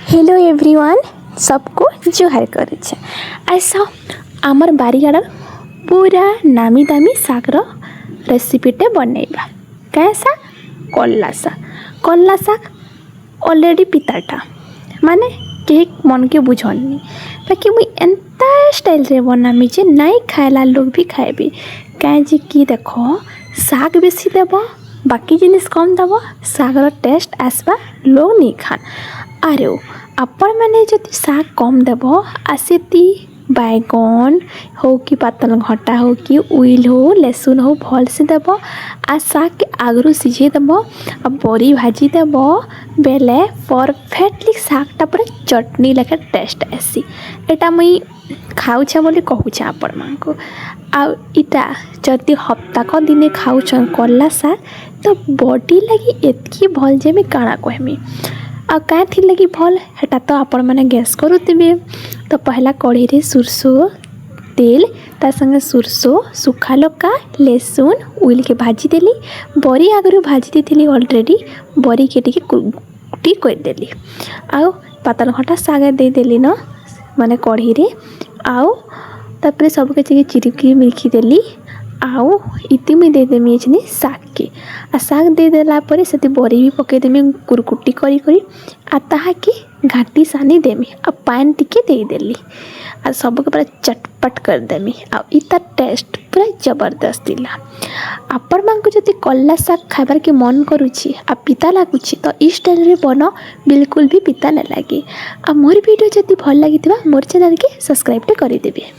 Hello everyone सबको जोहार करे ऐसा आमर बारियाड़ पूरा नामी दामी शागर रेसिपीटे बनैबा कैसा कल्ला शाग ऑलरेडी पिताटा माने के मन के बुझनी बाकी मुई एंता स्टाइल रे बनामी जे नहीं खाएला लोग भी खाएबे कहीं कि देख शाग बेसी देव बाकी जिनिस कम देव शागर टेस्ट आसबा लोग नहीं खान अरे आपण मैंने जदि शाग कम देव आसेती बैगन हो कि पातल घटा हो कि उइल हो लहसुन हो भल से देव आ शाग के आगरू सिझे देव आ बड़ी भाजी देव बेले परफेक्टली शागटा पूरा चटनी लेखा टेस्ट आसी एटा मुई खाऊछे बोली कहूछे आपण मानको आ इटा जदि हप्ताक दिने खाऊछन कल्ला शाग तो बॉडी लगी एतकी भल जे मैं काଣା कहमी आ क्या थी लगी भल हेटा तो आपण मैंने गैस करुवे तो पहला कढ़ी रे सुरसो तेल ता संगे सुरसो सुखा लका लहसुन उइल के भाजी देली बरी आगरू भाजी दी ऑलरेडी बरी के टिके कुटी करदेली आउ पातल घटा साग दे देली न माने कढ़ी रे आउ तापर सब किसी चिरकी मिर्खी देली आउ इति मुई देदेमी एछनी शाग के आ शाग दे देला परे सेति बरी भी पके देमी कुरकुटी करी करी आ ताहा के घाटी सानी देमी आ पान टिके दे देली आ सब के पूरा चटपट कर देमी आ इता टेस्ट पूरा जबरदस्त दिला आपण मानको जति कल्ला शाग खाइबार के मन करूछि आ पिता लागुछि तो ई स्टाइल रे बनो बिल्कुल भी पिता न लागे आ मोर वीडियो जति भल लागितबा मोर चैनल के सब्सक्राइब टे करि देबे।